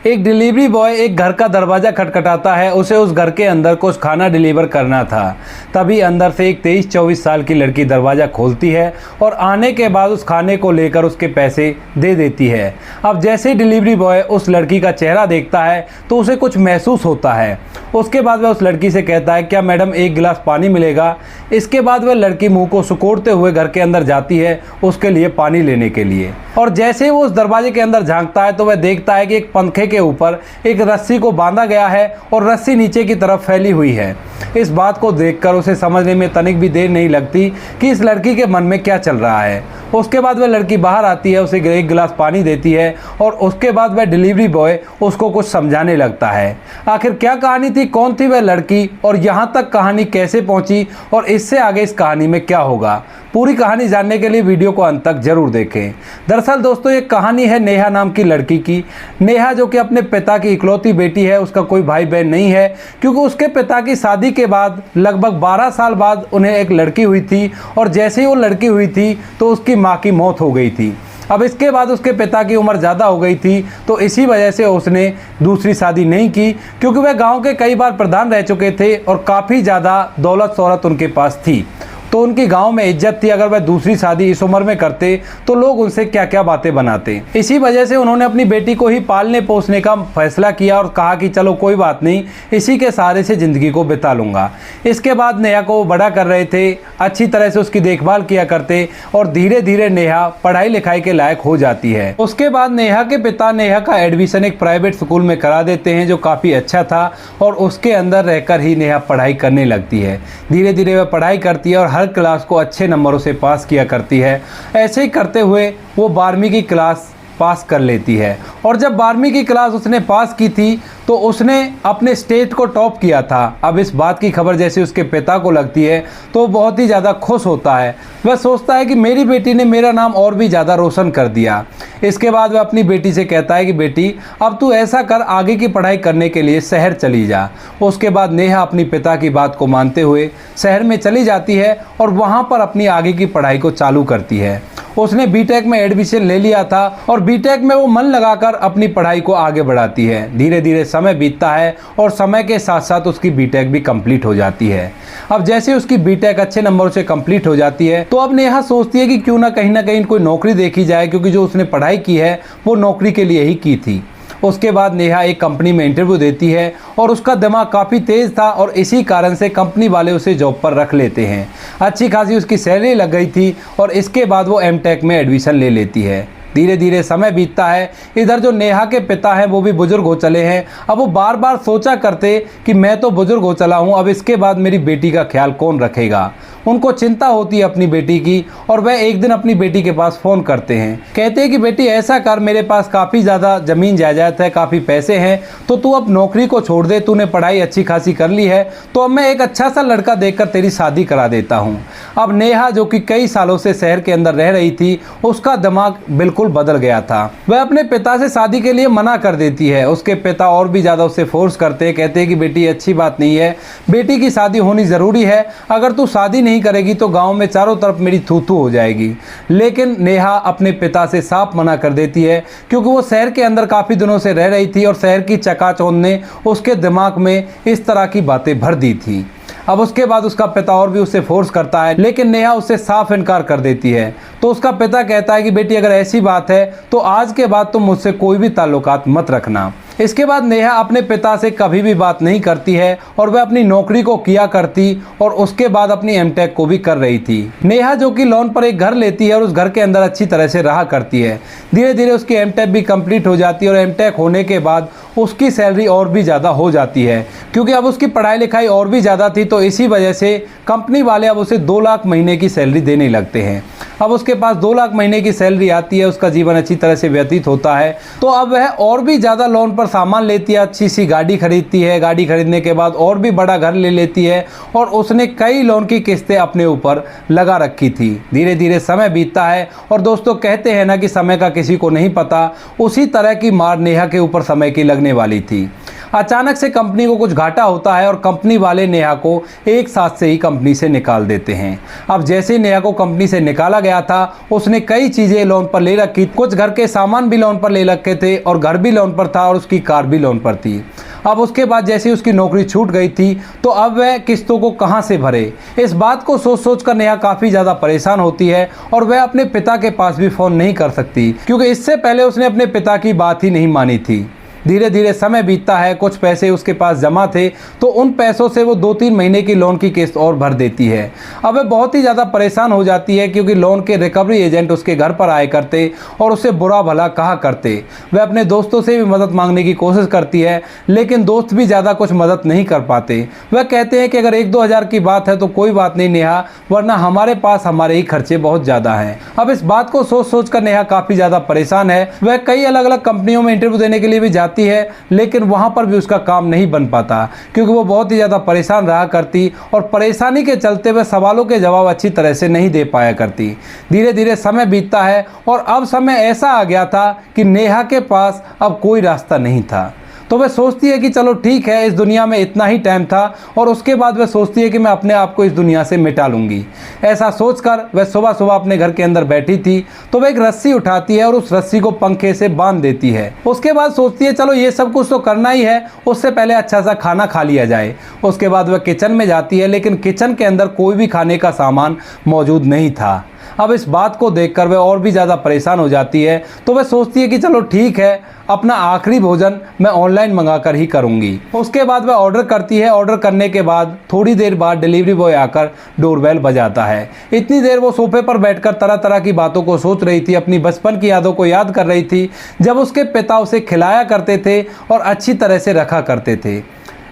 एक delivery boy एक घर का दरवाज़ा खटखटाता है। उसे उस घर के अंदर कुछ खाना डिलीवर करना था। तभी अंदर से एक 23-24 साल की लड़की दरवाज़ा खोलती है और आने के बाद उस खाने को लेकर उसके पैसे दे देती है। अब जैसे डिलीवरी बॉय उस लड़की का चेहरा देखता है तो उसे कुछ महसूस होता है। उसके बाद वह उस लड़की से कहता है, क्या मैडम एक गिलास पानी मिलेगा। इसके बाद वह लड़की मुंह को सुकोड़ते हुए घर के अंदर जाती है उसके लिए पानी लेने के लिए। और जैसे वो उस दरवाजे के अंदर झांकता है तो वह देखता है कि एक पंखे के ऊपर एक रस्सी को बांधा गया है और रस्सी नीचे की तरफ फैली हुई है। इस बात को देखकर उसे समझने में तनिक भी देर नहीं लगती कि इस लड़की के मन में क्या चल रहा है। उसके बाद वह लड़की बाहर आती है, उसे एक गिलास पानी देती है और उसके बाद वह डिलीवरी बॉय उसको कुछ समझाने लगता है। आखिर क्या कहानी थी, कौन थी वह लड़की और यहाँ तक कहानी कैसे पहुँची और इससे आगे इस कहानी में क्या होगा, पूरी कहानी जानने के लिए वीडियो को अंत तक जरूर देखें। दरअसल दोस्तों ये कहानी है नेहा नाम की लड़की की। नेहा जो कि अपने पिता की इकलौती बेटी है, उसका कोई भाई बहन नहीं है, क्योंकि उसके पिता की शादी के बाद लगभग 12 साल बाद उन्हें एक लड़की हुई थी और जैसे ही वो लड़की हुई थी तो उसकी माँ की मौत हो गई थी। अब इसके बाद उसके पिता की उम्र ज़्यादा हो गई थी तो इसी वजह से उसने दूसरी शादी नहीं की, क्योंकि वह गांव के कई बार प्रधान रह चुके थे और काफ़ी ज़्यादा दौलत शोहरत उनके पास थी, तो उनकी गांव में इज्जत थी। अगर वह दूसरी शादी इस उम्र में करते तो लोग उनसे क्या क्या बातें बनाते। इसी वजह से उन्होंने अपनी बेटी को ही पालने पोसने का फैसला किया और कहा कि चलो कोई बात नहीं, इसी के सहारे से ज़िंदगी को बिता लूँगा। इसके बाद नेहा को वो बड़ा कर रहे थे, अच्छी तरह से उसकी देखभाल किया करते और धीरे धीरे नेहा पढ़ाई लिखाई के लायक हो जाती है। उसके बाद नेहा के पिता नेहा का एडमिशन एक प्राइवेट स्कूल में करा देते हैं जो काफ़ी अच्छा था और उसके अंदर रहकर ही नेहा पढ़ाई करने लगती है। धीरे धीरे वह पढ़ाई करती है और हर क्लास को अच्छे नंबरों से पास किया करती है। ऐसे ही करते हुए वो 12वीं की क्लास पास कर लेती है और जब 12वीं की क्लास उसने पास की थी तो उसने अपने स्टेट को टॉप किया था। अब इस बात की खबर जैसे उसके पिता को लगती है तो बहुत ही ज़्यादा खुश होता है। वह सोचता है कि मेरी बेटी ने मेरा नाम और भी ज़्यादा रोशन कर दिया। इसके बाद वह अपनी बेटी से कहता है कि बेटी अब तू ऐसा कर, आगे की पढ़ाई करने के लिए शहर चली जा। उसके बाद नेहा अपनी पिता की बात को मानते हुए शहर में चली जाती है और वहाँ पर अपनी आगे की पढ़ाई को चालू करती है। उसने बीटेक में एडमिशन ले लिया था और बीटेक में वो मन लगाकर अपनी पढ़ाई को आगे बढ़ाती है। धीरे धीरे समय बीतता है और समय के साथ साथ उसकी बीटेक भी कंप्लीट हो जाती है। अब जैसे उसकी बीटेक अच्छे नंबरों से कंप्लीट हो जाती है तो अब नेहा सोचती है कि क्यों ना कहीं कोई नौकरी देखी जाए, क्योंकि जो उसने पढ़ाई की है वो नौकरी के लिए ही की थी। उसके बाद नेहा एक कंपनी में इंटरव्यू देती है और उसका दिमाग काफ़ी तेज़ था और इसी कारण से कंपनी वाले उसे जॉब पर रख लेते हैं। अच्छी खासी उसकी सैलरी लग गई थी और इसके बाद वो एमटेक में एडमिशन ले लेती है। धीरे धीरे समय बीतता है। इधर जो नेहा के पिता हैं वो भी बुजुर्ग हो चले हैं। अब वो बार बार सोचा करते कि मैं तो बुजुर्ग हो चला हूँ, अब इसके बाद मेरी बेटी का ख्याल कौन रखेगा। उनको चिंता होती है अपनी बेटी की और वह एक दिन अपनी बेटी के पास फ़ोन करते हैं। कहते हैं कि बेटी ऐसा कर, मेरे पास काफ़ी ज़्यादा ज़मीन जायदाद है, काफ़ी पैसे हैं, तो तू अब नौकरी को छोड़ दे, तूने पढ़ाई अच्छी खासी कर ली है तो अब मैं एक अच्छा सा लड़का देखकर तेरी शादी करा देता हूँ। अब नेहा जो कि कई सालों से शहर के अंदर रह रही थी उसका दिमाग बिल्कुल बदल गया था। वह अपने पिता से शादी के लिए मना कर देती है। उसके पिता और भी ज़्यादा उसे फोर्स करते हैं, कहते हैं कि बेटी अच्छी बात नहीं है, बेटी की शादी होनी ज़रूरी है, अगर तू शादी नहीं करेगी तो गांव में चारों तरफ मेरी थू थू हो जाएगी। लेकिन नेहा अपने पिता से साफ मना कर देती है, क्योंकि वो शहर के अंदर काफ़ी दिनों से रह रही थी और शहर की चकाचौंध ने उसके दिमाग में इस तरह की बातें भर दी थी। अब उसके बाद उसका पिता और भी उसे फोर्स करता है, लेकिन नेहा उससे साफ इनकार कर देती है। तो उसका पिता कहता है कि बेटी अगर ऐसी बात है तो आज के बाद तुम मुझसे कोई भी ताल्लुकात मत रखना। इसके बाद नेहा अपने पिता से कभी भी बात नहीं करती है और वह अपनी नौकरी को किया करती और उसके बाद अपनी एमटेक को भी कर रही थी। नेहा जो कि लोन पर एक घर लेती है और उस घर के अंदर अच्छी तरह से रहा करती है। धीरे धीरे उसकी एमटेक भी कंप्लीट हो जाती है और एमटेक होने के बाद उसकी सैलरी और भी ज़्यादा हो जाती है, क्योंकि अब उसकी पढ़ाई लिखाई और भी ज़्यादा थी तो इसी वजह से कंपनी वाले अब उसे 2 लाख महीने की सैलरी देने लगते हैं। अब उसके पास 2 लाख महीने की सैलरी आती है, उसका जीवन अच्छी तरह से व्यतीत होता है। तो अब वह और भी ज़्यादा लोन पर सामान लेती है, अच्छी सी गाड़ी खरीदती है, गाड़ी खरीदने के बाद और भी बड़ा घर ले लेती है और उसने कई लोन की किस्तें अपने ऊपर लगा रखी थी। धीरे धीरे समय बीतता है और दोस्तों कहते हैं ना कि समय का किसी को नहीं पता, उसी तरह की मार नेहा के ऊपर समय की लगने वाली थी। अचानक से कंपनी को कुछ घाटा होता है और कंपनी वाले नेहा को एक साथ से ही कंपनी से निकाल देते हैं। अब जैसे ही नेहा को कंपनी से निकाला गया था, उसने कई चीज़ें लोन पर ले रखी, कुछ घर के सामान भी लोन पर ले रखे थे और घर भी लोन पर था और उसकी कार भी लोन पर थी। अब उसके बाद जैसे उसकी नौकरी छूट गई थी तो अब वह किस्तों को कहां से भरे, इस बात को सोच सोच कर नेहा काफ़ी ज़्यादा परेशान होती है और वह अपने पिता के पास भी फ़ोन नहीं कर सकती, क्योंकि इससे पहले उसने अपने पिता की बात ही नहीं मानी थी। धीरे धीरे समय बीतता है, कुछ पैसे उसके पास जमा थे तो उन पैसों से वो 2-3 महीने की लोन की किस्त और भर देती है। अब वह बहुत ही ज़्यादा परेशान हो जाती है, क्योंकि लोन के रिकवरी एजेंट उसके घर पर आए करते और उसे बुरा भला कहा करते। वह अपने दोस्तों से भी मदद मांगने की कोशिश करती है, लेकिन दोस्त भी ज़्यादा कुछ मदद नहीं कर पाते। वह कहते हैं कि अगर 1-2 हज़ार की बात है तो कोई बात नहीं नेहा, वरना हमारे पास हमारे ही खर्चे बहुत ज़्यादा हैं। अब इस बात को सोच सोच कर नेहा काफ़ी ज़्यादा परेशान है। वह कई अलग अलग कंपनियों में इंटरव्यू देने के लिए भी जाती है, लेकिन वहां पर भी उसका काम नहीं बन पाता, क्योंकि वो बहुत ही ज़्यादा परेशान रहा करती और परेशानी के चलते वह सवालों के जवाब अच्छी तरह से नहीं दे पाया करती। धीरे धीरे समय बीतता है और अब समय ऐसा आ गया था कि नेहा के पास अब कोई रास्ता नहीं था। तो वह सोचती है कि चलो ठीक है, इस दुनिया में इतना ही टाइम था, और उसके बाद वह सोचती है कि मैं अपने आप को इस दुनिया से मिटा लूँगी। ऐसा सोचकर वह सुबह सुबह अपने घर के अंदर बैठी थी तो वह एक रस्सी उठाती है और उस रस्सी को पंखे से बांध देती है। उसके बाद सोचती है चलो ये सब कुछ तो करना ही है, उससे पहले अच्छा सा खाना खा लिया जाए। उसके बाद वह किचन में जाती है, लेकिन किचन के अंदर कोई भी खाने का सामान मौजूद नहीं था। अब इस बात को देखकर वह और भी ज़्यादा परेशान हो जाती है, तो वह सोचती है कि चलो ठीक है, अपना आखिरी भोजन मैं ऑनलाइन मंगाकर ही करूंगी। उसके बाद वह ऑर्डर करती है। ऑर्डर करने के बाद थोड़ी देर बाद डिलीवरी बॉय आकर डोरबेल बजाता है। इतनी देर वो सोफे पर बैठकर तरह तरह की बातों को सोच रही थी, अपनी बचपन की यादों को याद कर रही थी, जब उसके पिता उसे खिलाया करते थे और अच्छी तरह से रखा करते थे।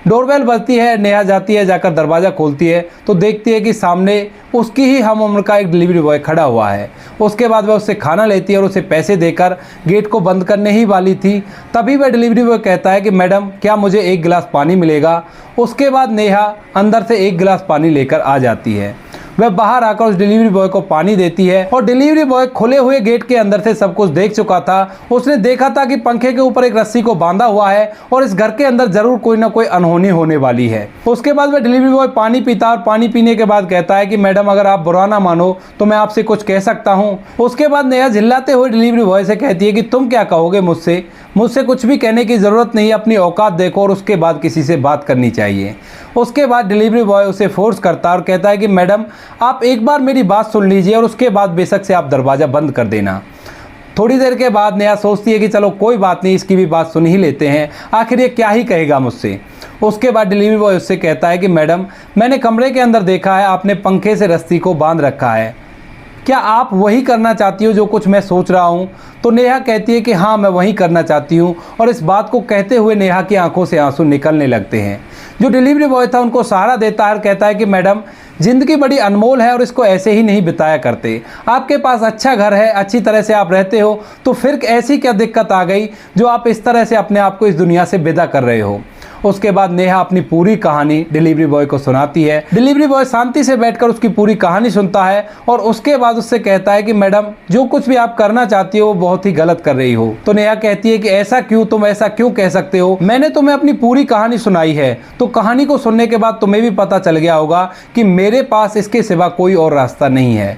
डोरबेल बजती है, नेहा जाती है, जाकर दरवाज़ा खोलती है तो देखती है कि सामने उसकी ही हम उम्र का एक डिलीवरी बॉय खड़ा हुआ है। उसके बाद वह उससे खाना लेती है और उसे पैसे देकर गेट को बंद करने ही वाली थी, तभी वह डिलीवरी बॉय कहता है कि मैडम क्या मुझे 1 गिलास पानी मिलेगा। उसके बाद नेहा अंदर से 1 गिलास पानी लेकर आ जाती है। वह बाहर आकर उस डिलीवरी बॉय को पानी देती है और डिलीवरी बॉय खुले हुए गेट के अंदर से सब कुछ देख चुका था। उसने देखा था कि पंखे के ऊपर एक रस्सी को बांधा हुआ है और इस घर के अंदर जरूर कोई ना कोई अनहोनी होने वाली है। उसके बाद वह डिलीवरी बॉय पानी पीता और पानी पीने के बाद कहता है कि मैडम अगर आप बुरा ना मानो तो मैं आपसे कुछ कह सकता हूँ। उसके बाद नेहा झिल्लाते हुए डिलीवरी बॉय से कहती है कि तुम क्या कहोगे मुझसे, मुझसे कुछ भी कहने की ज़रूरत नहीं, अपनी औकात देखो और उसके बाद किसी से बात करनी चाहिए। उसके बाद डिलीवरी बॉय उसे फोर्स करता है और कहता है कि मैडम आप एक बार मेरी बात सुन लीजिए और उसके बाद बेशक से आप दरवाज़ा बंद कर देना। थोड़ी देर के बाद नेहा सोचती है कि चलो कोई बात नहीं, इसकी भी बात सुन ही लेते हैं, आखिर ये क्या ही कहेगा मुझसे। उसके बाद डिलीवरी बॉय उससे कहता है कि मैडम मैंने कमरे के अंदर देखा है आपने पंखे से रस्सी को बांध रखा है, क्या आप वही करना चाहती हो जो कुछ मैं सोच रहा हूँ। तो नेहा कहती है कि हाँ मैं वही करना चाहती हूँ, और इस बात को कहते हुए नेहा की आंखों से आंसू निकलने लगते हैं। जो डिलीवरी बॉय था उनको सहारा देता है और कहता है कि मैडम ज़िंदगी बड़ी अनमोल है और इसको ऐसे ही नहीं बिताया करते। आपके पास अच्छा घर है, अच्छी तरह से आप रहते हो, तो फिर ऐसी क्या दिक्कत आ गई जो आप इस तरह से अपने आप को इस दुनिया से विदा कर रहे हो। उसके बाद नेहा अपनी पूरी कहानी डिलीवरी बॉय को सुनाती है। डिलीवरी बॉय शांति से बैठकर उसकी पूरी कहानी सुनता है और उसके बाद उससे कहता है कि मैडम जो कुछ भी आप करना चाहती हो वो बहुत ही गलत कर रही हो। तो नेहा कहती है कि ऐसा क्यों, तुम ऐसा क्यों कह सकते हो, मैंने तुम्हें अपनी पूरी कहानी सुनाई है, तो कहानी को सुनने के बाद तुम्हें भी पता चल गया होगा कि मेरे पास इसके सिवा कोई और रास्ता नहीं है।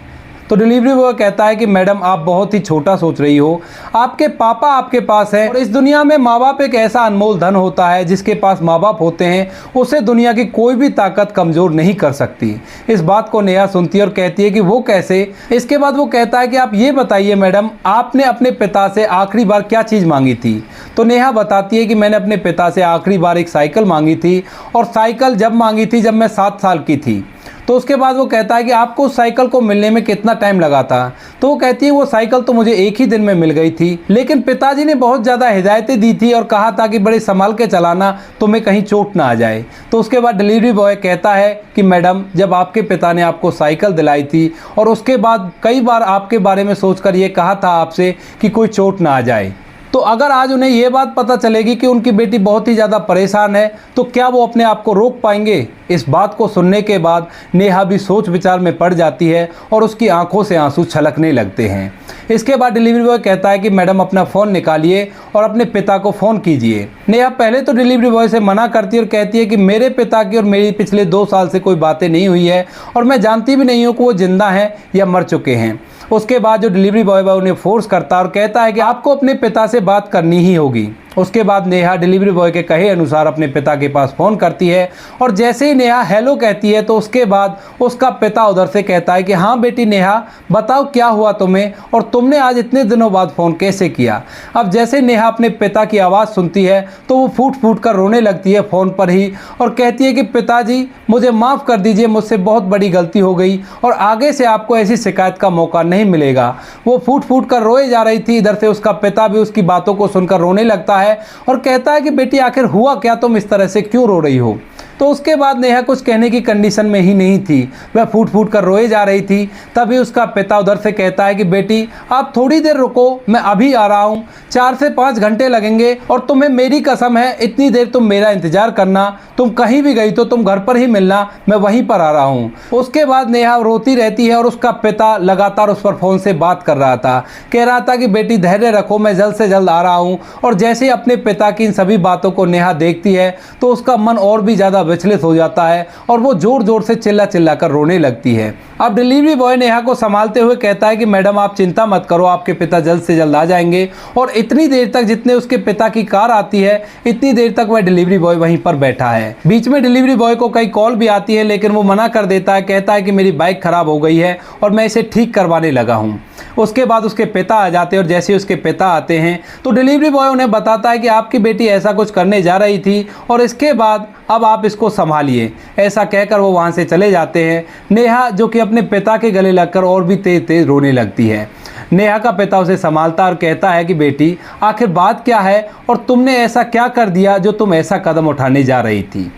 तो डिलीवरी बॉय कहता है कि मैडम आप बहुत ही छोटा सोच रही हो, आपके पापा आपके पास है और इस दुनिया में माँ बाप एक ऐसा अनमोल धन होता है, जिसके पास माँ बाप होते हैं उसे दुनिया की कोई भी ताकत कमज़ोर नहीं कर सकती। इस बात को नेहा सुनती है और कहती है कि वो कैसे। इसके बाद वो कहता है कि आप ये बताइए मैडम आपने अपने पिता से आखिरी बार क्या चीज़ मांगी थी। तो नेहा बताती है कि मैंने अपने पिता से आखिरी बार एक साइकिल मांगी थी, और साइकिल जब मांगी थी जब मैं 7 साल की थी। तो उसके बाद वो कहता है कि आपको उस साइकिल को मिलने में कितना टाइम लगा था। तो वो कहती है वो साइकिल तो मुझे एक ही दिन में मिल गई थी, लेकिन पिताजी ने बहुत ज़्यादा हिदायतें दी थी और कहा था कि बड़े संभाल के चलाना, तुम्हें कहीं चोट ना आ जाए। तो उसके बाद डिलीवरी बॉय कहता है कि मैडम जब आपके पिता ने आपको साइकिल दिलाई थी और उसके बाद कई बार आपके बारे में सोचकर ये कहा था आपसे कि कोई चोट ना आ जाए, तो अगर आज उन्हें ये बात पता चलेगी कि उनकी बेटी बहुत ही ज़्यादा परेशान है तो क्या वो अपने आप को रोक पाएंगे? इस बात को सुनने के बाद नेहा भी सोच विचार में पड़ जाती है और उसकी आंखों से आंसू छलकने लगते हैं। इसके बाद डिलीवरी बॉय कहता है कि मैडम अपना फ़ोन निकालिए और अपने पिता को फ़ोन कीजिए। नेहा पहले तो डिलीवरी बॉय से मना करती है और कहती है कि मेरे पिता की और मेरी पिछले 2 साल से कोई बातें नहीं हुई है और मैं जानती भी नहीं हूँ कि वो जिंदा हैं या मर चुके हैं। उसके बाद जो डिलीवरी बॉय उन्हें फोर्स करता है और कहता है कि आपको अपने पिता से बात करनी ही होगी। उसके बाद नेहा डिलीवरी बॉय के कहे अनुसार अपने पिता के पास फ़ोन करती है और जैसे ही नेहा हेलो कहती है तो उसके बाद उसका पिता उधर से कहता है कि हाँ बेटी नेहा, बताओ क्या हुआ तुम्हें और तुमने आज इतने दिनों बाद फ़ोन कैसे किया। अब जैसे नेहा अपने पिता की आवाज़ सुनती है तो वो फूट फूट कर रोने लगती है फ़ोन पर ही और कहती है कि पिताजी मुझे माफ़ कर दीजिए, मुझसे बहुत बड़ी गलती हो गई और आगे से आपको ऐसी शिकायत का मौका नहीं मिलेगा। वो फूट फूट कर रोए जा रही थी। इधर से उसका पिता भी उसकी बातों को सुनकर रोने लगता है और कहता है कि बेटी आखिर हुआ क्या, तुम इस तरह से क्यों रो रही हो। तो उसके बाद नेहा कुछ कहने की कंडीशन में ही नहीं थी, वह फूट फूट कर रोए जा रही थी। तभी उसका पिता उधर से कहता है कि बेटी आप थोड़ी देर रुको, मैं अभी आ रहा हूँ, 4 से 5 घंटे लगेंगे और तुम्हें मेरी कसम है इतनी देर तुम मेरा इंतजार करना, तुम कहीं भी गई तो तुम घर पर ही मिलना, मैं वहीं पर आ रहा हूँ। उसके बाद नेहा रोती रहती है और उसका पिता लगातार उस पर फ़ोन से बात कर रहा था, कह रहा था कि बेटी धैर्य रखो, मैं जल्द से जल्द आ रहा हूँ। और जैसे ही अपने पिता की इन सभी बातों को नेहा देखती है तो उसका मन और भी ज़्यादा विचलित हो जाता है और वो जोर जोर से चिल्ला चिल्ला कर रोने लगती है। अब डिलीवरी बॉय नेहा को संभालते हुए कहता है कि मैडम आप चिंता मत करो, आपके पिता जल्द से जल्द आ जाएंगे। और इतनी देर तक जितने उसके पिता की कार आती है इतनी देर तक वह डिलीवरी बॉय वहीं पर बैठा है। बीच में डिलीवरी बॉय को कई कॉल भी आती है लेकिन वो मना कर देता है, कहता है कि मेरी बाइक खराब हो गई है और मैं इसे ठीक करवाने लगा हूँ। उसके बाद उसके पिता आ जाते हैं और जैसे उसके पिता आते हैं तो डिलीवरी बॉय उन्हें बताता है कि आपकी बेटी ऐसा कुछ करने जा रही थी और इसके बाद अब आप इसको संभालिए। ऐसा कहकर वो वहाँ से चले जाते हैं। नेहा जो कि अपने पिता के गले लगकर और भी तेज तेज रोने लगती है। नेहा का पिता उसे संभालता और कहता है कि बेटी आखिर बात क्या है और तुमने ऐसा क्या कर दिया जो तुम ऐसा कदम उठाने जा रही थी।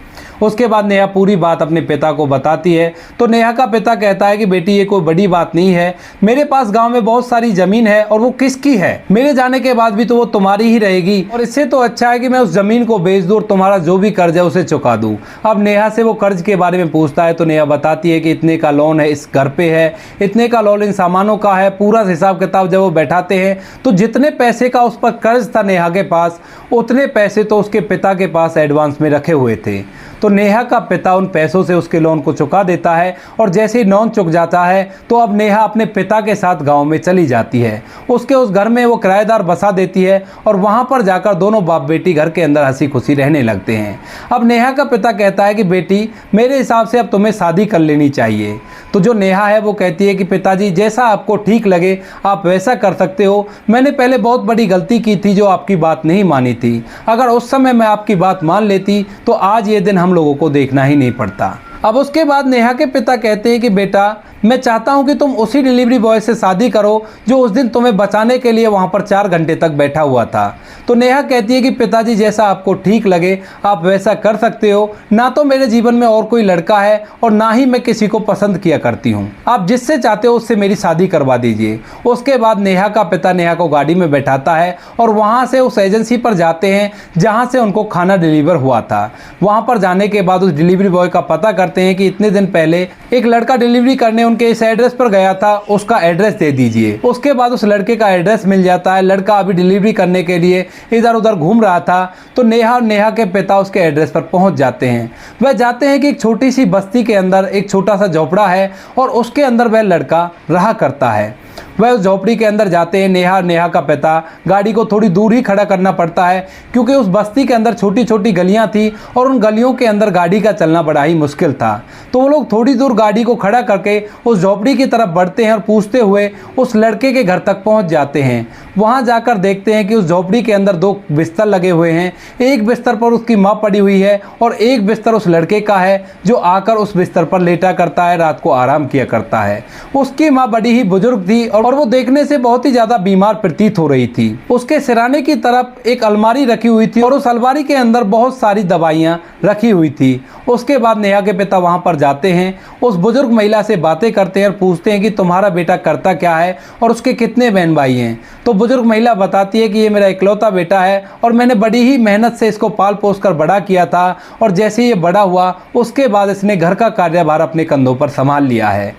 उसके बाद नेहा पूरी बात अपने पिता को बताती है तो नेहा का पिता कहता है कि बेटी ये कोई बड़ी बात नहीं है, मेरे पास गांव में बहुत सारी ज़मीन है और वो किसकी है, मेरे जाने के बाद भी तो वो तुम्हारी ही रहेगी और इससे तो अच्छा है कि मैं उस ज़मीन को बेच दूँ और तुम्हारा जो भी कर्ज है उसे चुका दूँ। अब नेहा से वो कर्ज के बारे में पूछता है तो नेहा बताती है कि इतने का लोन है इस घर पे है, इतने का लोन इन सामानों का है। पूरा हिसाब किताब जब वो बैठाते हैं तो जितने पैसे का उस पर कर्ज था नेहा के पास उतने पैसे तो उसके पिता के पास एडवांस में रखे हुए थे। तो नेहा का पिता उन पैसों से उसके लोन को चुका देता है और जैसे ही लोन चुक जाता है तो अब नेहा अपने पिता के साथ गांव में चली जाती है। उसके उस घर में वो किराएदार बसा देती है और वहां पर जाकर दोनों बाप बेटी घर के अंदर हंसी खुशी रहने लगते हैं। अब नेहा का पिता कहता है कि बेटी मेरे हिसाब से अब तुम्हें शादी कर लेनी चाहिए। तो जो नेहा है वो कहती है कि पिताजी जैसा आपको ठीक लगे आप वैसा कर सकते हो, मैंने पहले बहुत बड़ी गलती की थी जो आपकी बात नहीं मानी थी, अगर उस समय मैं आपकी बात मान लेती तो आज ये दिन हम लोगों को देखना ही नहीं पड़ता। अब उसके बाद नेहा के पिता कहते हैं कि बेटा मैं चाहता हूं कि तुम उसी डिलीवरी बॉय से शादी करो जो उस दिन तुम्हें बचाने के लिए वहां पर 4 घंटे तक बैठा हुआ था। तो नेहा कहती है कि पिताजी जैसा आपको ठीक लगे आप वैसा कर सकते हो, ना तो मेरे जीवन में और कोई लड़का है और ना ही मैं किसी को पसंद किया करती हूँ, आप जिससे चाहते हो उससे मेरी शादी करवा दीजिए। उसके बाद नेहा का पिता नेहा को गाड़ी में बैठाता है और वहाँ से उस एजेंसी पर जाते हैं जहाँ से उनको खाना डिलीवर हुआ था। वहाँ पर जाने के बाद उस डिलीवरी बॉय का पता करते हैं कि इतने दिन पहले एक लड़का डिलीवरी करने उनके इस एड्रेस पर गया था, उसका एड्रेस दे दीजिए। उसके बाद उस लड़के का एड्रेस मिल जाता है। लड़का अभी डिलीवरी करने के लिए इधर उधर घूम रहा था तो नेहा और नेहा के पिता उसके एड्रेस पर पहुंच जाते हैं। वह जाते हैं कि एक छोटी सी बस्ती के अंदर एक छोटा सा झोपड़ा है और उसके अंदर वह लड़का रहा करता है। वह उस झोपड़ी के अंदर जाते हैं। नेहा और नेहा का पिता गाड़ी को थोड़ी दूर ही खड़ा करना पड़ता है क्योंकि उस बस्ती के अंदर छोटी छोटी गलियां थी और उन गलियों के अंदर गाड़ी का चलना बड़ा ही मुश्किल था। तो वो लोग थोड़ी दूर गाड़ी को खड़ा करके उस झोपड़ी की तरफ बढ़ते हैं और पूछते हुए उस लड़के के घर तक पहुंच जाते हैं। वहां जाकर देखते हैं कि उस झोपड़ी के अंदर 2 बिस्तर लगे हुए हैं। एक बिस्तर पर उसकी माँ पड़ी हुई है और एक बिस्तर उस लड़के का है जो आकर उस बिस्तर पर लेटा करता है, रात को आराम किया करता है। उसकी माँ बड़ी ही बुजुर्ग थी और वो देखने से बहुत ही ज्यादा बीमार प्रतीत हो रही थी। उसके सिराने की तरफ एक अलमारी रखी हुई थी और उस अलमारी के अंदर बहुत सारी दवाइयां रखी हुई थी उसके बाद नेहा के पिता वहाँ पर जाते हैं, उस बुजुर्ग महिला से बातें करते हैं और पूछते हैं कि तुम्हारा बेटा करता क्या है और उसके कितने बहन भाई हैं। तो बुजुर्ग महिला बताती है कि ये मेरा इकलौता बेटा है और मैंने बड़ी ही मेहनत से इसको पाल पोस कर बड़ा किया था, और जैसे ही ये बड़ा हुआ उसके बाद इसने घर का कार्यभार अपने कंधों पर संभाल लिया है।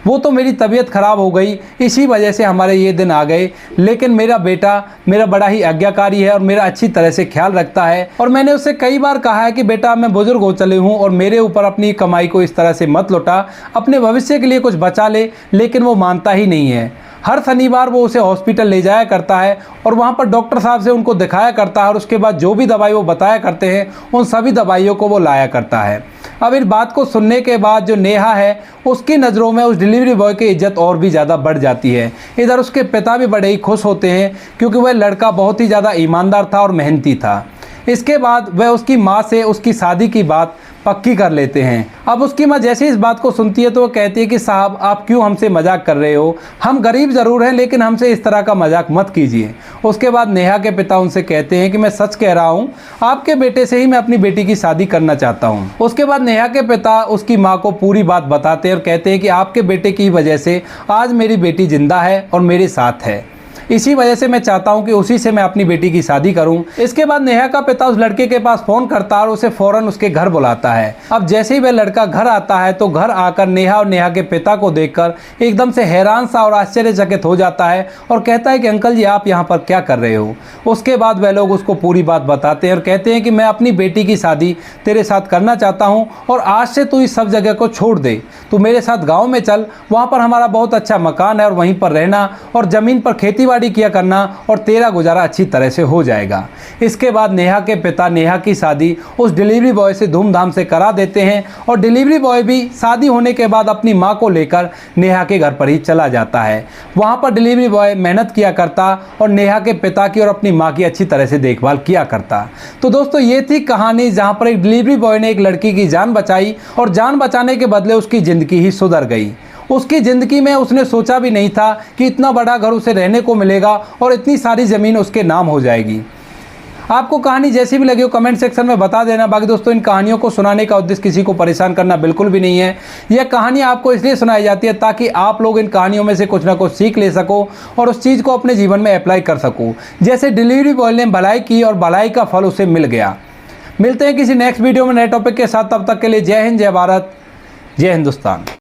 वो तो मेरी तबीयत ख़राब हो गई, इसी वजह से हमारे ये दिन आ गए, लेकिन मेरा बेटा मेरा बड़ा ही आज्ञाकारी है और मेरा अच्छी तरह से ख्याल रखता है। और मैंने उससे कई बार कहा है कि बेटा मैं बुजुर्ग हो चले हूँ और मेरे ऊपर अपनी कमाई को इस तरह से मत लौटा, अपने भविष्य के लिए कुछ बचा ले, लेकिन वो मानता ही नहीं है। हर शनिवार वो उसे हॉस्पिटल ले जाया करता है और वहाँ पर डॉक्टर साहब से उनको दिखाया करता है और उसके बाद जो भी दवाई वो बताया करते हैं उन सभी दवाइयों को वो लाया करता है। अब इस बात को सुनने के बाद जो नेहा है उसकी नज़रों में उस डिलीवरी बॉय की इज्जत और भी ज़्यादा बढ़ जाती है। इधर उसके पिता भी बड़े ही खुश होते हैं क्योंकि वह लड़का बहुत ही ज़्यादा ईमानदार था और मेहनती था। इसके बाद वह उसकी माँ से उसकी शादी की बात पक्की कर लेते हैं। अब उसकी माँ जैसे इस बात को सुनती है तो वो कहती है कि साहब आप क्यों हमसे मजाक कर रहे हो, हम गरीब ज़रूर हैं लेकिन हमसे इस तरह का मजाक मत कीजिए। उसके बाद नेहा के पिता उनसे कहते हैं कि मैं सच कह रहा हूँ, आपके बेटे से ही मैं अपनी बेटी की शादी करना चाहता हूँ। उसके बाद नेहा के पिता उसकी माँ को पूरी बात बताते हैं और कहते हैं कि आपके बेटे की वजह से आज मेरी बेटी जिंदा है और मेरे साथ है, इसी वजह से मैं चाहता हूं कि उसी से मैं अपनी बेटी की शादी करूं। इसके बाद नेहा का पिता उस लड़के के पास फ़ोन करता है और उसे फ़ौरन उसके घर बुलाता है। अब जैसे ही वह लड़का घर आता है तो घर आकर नेहा और नेहा के पिता को देखकर एकदम से हैरान सा और आश्चर्यचकित हो जाता है और कहता है कि अंकल जी आप यहाँ पर क्या कर रहे हो। उसके बाद वह लोग उसको पूरी बात बताते हैं और कहते हैं कि मैं अपनी बेटी की शादी तेरे साथ करना चाहता हूँ और आज से तू इस सब जगह को छोड़ दे, तू मेरे साथ गाँव में चल, वहाँ पर हमारा बहुत अच्छा मकान है और वहीं पर रहना और ज़मीन पर खेती किया करना और तेरा गुजारा अच्छी तरह से हो जाएगा। इसके बाद नेहा के पिता नेहा की शादी उस डिलीवरी बॉय से धूमधाम से करा देते हैं और डिलीवरी बॉय भी शादी होने के बाद अपनी मां को लेकर नेहा के घर पर ही चला जाता है। वहां पर डिलीवरी बॉय मेहनत किया करता और नेहा के पिता की और अपनी मां की अच्छी तरह से देखभाल किया करता। तो दोस्तों ये थी कहानी जहां पर एक डिलीवरी बॉय ने एक लड़की की जान बचाई और जान बचाने के बदले उसकी ज़िंदगी ही सुधर गई। उसकी ज़िंदगी में उसने सोचा भी नहीं था कि इतना बड़ा घर उसे रहने को मिलेगा और इतनी सारी ज़मीन उसके नाम हो जाएगी। आपको कहानी जैसी भी लगी हो कमेंट सेक्शन में बता देना। बाकी दोस्तों इन कहानियों को सुनाने का उद्देश्य किसी को परेशान करना बिल्कुल भी नहीं है। यह कहानी आपको इसलिए सुनाई जाती है ताकि आप लोग इन कहानियों में से कुछ ना कुछ सीख ले सको और उस चीज़ को अपने जीवन में अप्लाई कर सको। जैसे डिलीवरी बॉय ने भलाई की और भलाई का फल उसे मिल गया। मिलते हैं किसी नेक्स्ट वीडियो में नए टॉपिक के साथ, तब तक के लिए जय हिंद, जय भारत, जय हिंदुस्तान।